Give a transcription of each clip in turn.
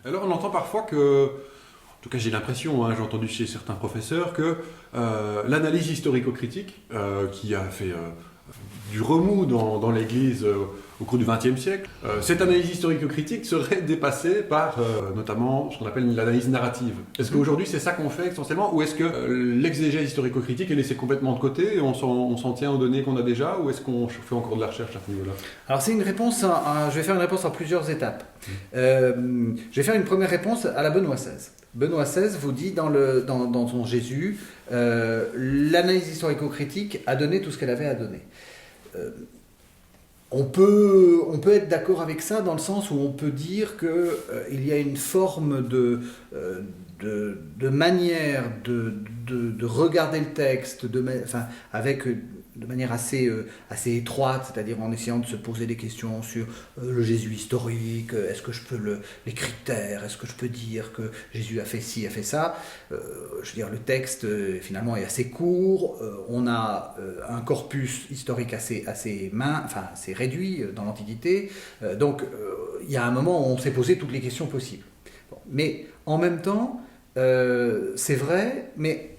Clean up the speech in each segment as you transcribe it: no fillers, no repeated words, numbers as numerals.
Alors on entend parfois que, en tout cas j'ai l'impression, j'ai entendu chez certains professeurs, que l'analyse historico-critique, qui a fait du remous dans l'Église au cours du XXe siècle, cette analyse historico-critique serait dépassée par notamment ce qu'on appelle l'analyse narrative. Est-ce qu'aujourd'hui c'est ça qu'on fait essentiellement, ou est-ce que l'exégèse historico-critique est laissée complètement de côté et on s'en tient aux données qu'on a déjà, ou est-ce qu'on fait encore de la recherche à ce niveau-là? Alors c'est une réponse, je vais faire une réponse en plusieurs étapes. Je vais faire une première réponse à la Benoît XVI. Benoît XVI vous dit dans son Jésus, l'analyse historico-critique a donné tout ce qu'elle avait à donner. On peut être d'accord avec ça dans le sens où on peut dire qu'il y a une forme de manière de regarder le texte avec de manière assez étroite, c'est-à-dire en essayant de se poser des questions sur le Jésus historique, est-ce que je peux les critères, est-ce que je peux dire que Jésus a fait ci, a fait ça. Je veux dire, le texte finalement est assez court, on a un corpus historique assez assez réduit dans l'Antiquité, donc il y a un moment où on s'est posé toutes les questions possibles. Bon, mais en même temps, c'est vrai, mais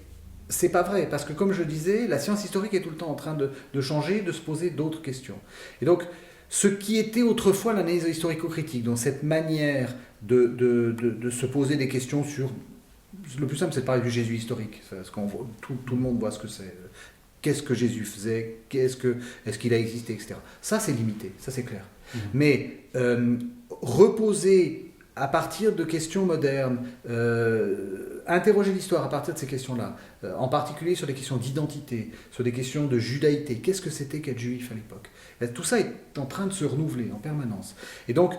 c'est pas vrai, parce que comme je disais, la science historique est tout le temps en train de changer, de se poser d'autres questions. Et donc, ce qui était autrefois l'analyse historico-critique, donc cette manière de se poser des questions sur... Le plus simple, c'est de parler du Jésus historique, parce qu'on voit, tout le monde voit ce que c'est. Qu'est-ce que Jésus faisait, est-ce qu'il a existé, etc. Ça, c'est limité, ça c'est clair. Mais reposer à partir de questions modernes, interroger l'histoire à partir de ces questions-là, en particulier sur des questions d'identité, sur des questions de judaïté, qu'est-ce que c'était qu'être juif à l'époque? Tout ça est en train de se renouveler en permanence. Et donc,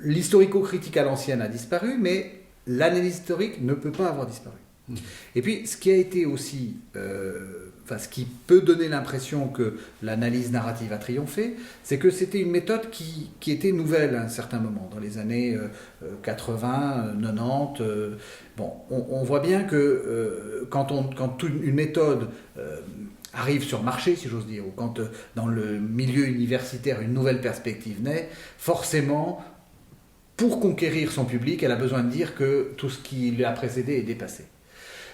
l'historico-critique à l'ancienne a disparu, mais l'analyse historique ne peut pas avoir disparu. Et puis, ce qui a été aussi... ce qui peut donner l'impression que l'analyse narrative a triomphé, c'est que c'était une méthode qui était nouvelle à un certain moment, dans les années 80, 90. On voit bien que quand une méthode arrive sur le marché, si j'ose dire, ou quand dans le milieu universitaire une nouvelle perspective naît, forcément, pour conquérir son public, elle a besoin de dire que tout ce qui l'a précédé est dépassé.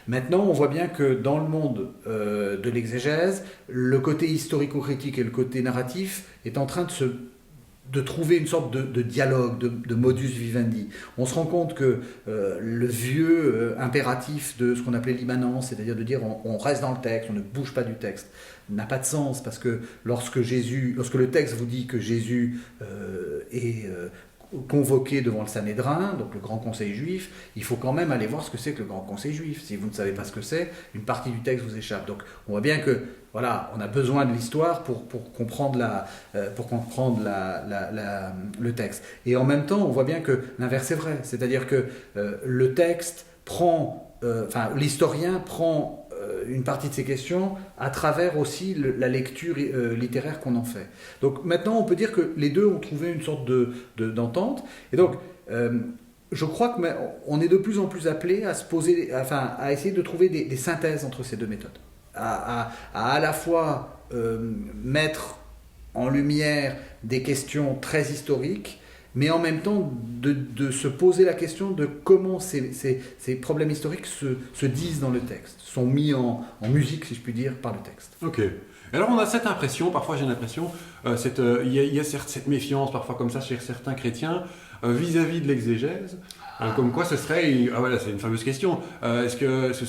Maintenant, on voit bien que dans le monde de l'exégèse, le côté historico-critique et le côté narratif est en train de trouver une sorte de dialogue, de modus vivendi. On se rend compte que le vieux impératif de ce qu'on appelait l'immanence, c'est-à-dire de dire on reste dans le texte, on ne bouge pas du texte, n'a pas de sens, parce que lorsque le texte vous dit que Jésus est... convoqué devant le Sanhédrin, donc le grand conseil juif, il faut quand même aller voir ce que c'est que le grand conseil juif. Si vous ne savez pas ce que c'est, une partie du texte vous échappe. Donc on voit bien que voilà, on a besoin de l'histoire pour comprendre le texte. Et en même temps, on voit bien que l'inverse est vrai, c'est-à-dire que le texte prend, l'historien prend une partie de ces questions à travers aussi la lecture littéraire qu'on en fait. Donc maintenant, on peut dire que les deux ont trouvé une sorte d'entente. Et donc, je crois qu'on est de plus en plus appelé à se poser, à essayer de trouver des synthèses entre ces deux méthodes. À la fois mettre en lumière des questions très historiques, mais en même temps de se poser la question de comment ces problèmes historiques se disent dans le texte, sont mis en musique, si je puis dire, par le texte. Ok. Alors on a cette impression, parfois j'ai l'impression, il y a cette méfiance parfois comme ça chez certains chrétiens vis-à-vis de l'exégèse, comme quoi ce serait, voilà, c'est une fameuse question, est-ce que ce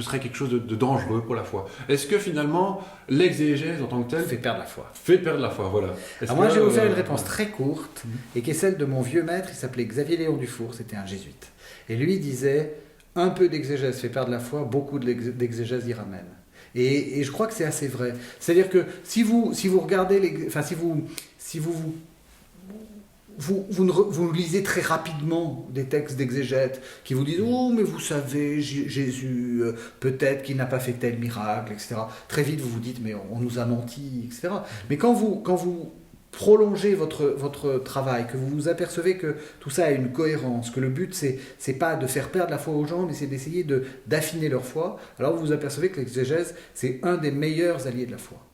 serait quelque chose de dangereux pour la foi? Est-ce que finalement l'exégèse en tant que telle fait perdre la foi? Fait perdre la foi, voilà. Alors moi je vais vous faire une réponse très courte, et qui est celle de mon vieux maître, il s'appelait Xavier Léon Dufour, c'était un jésuite. Et lui disait, un peu d'exégèse fait perdre la foi, beaucoup d'exégèse y ramène. Et je crois que c'est assez vrai. C'est-à-dire que si vous regardez, vous lisez très rapidement des textes d'exégètes qui vous disent « Oh, mais vous savez, Jésus, peut-être qu'il n'a pas fait tel miracle, etc. » Très vite, vous vous dites « Mais on nous a menti, etc. » Mais quand vous prolongez votre travail, que vous vous apercevez que tout ça a une cohérence, que le but c'est pas de faire perdre la foi aux gens, mais c'est d'essayer d'affiner leur foi, alors vous vous apercevez que l'exégèse c'est un des meilleurs alliés de la foi.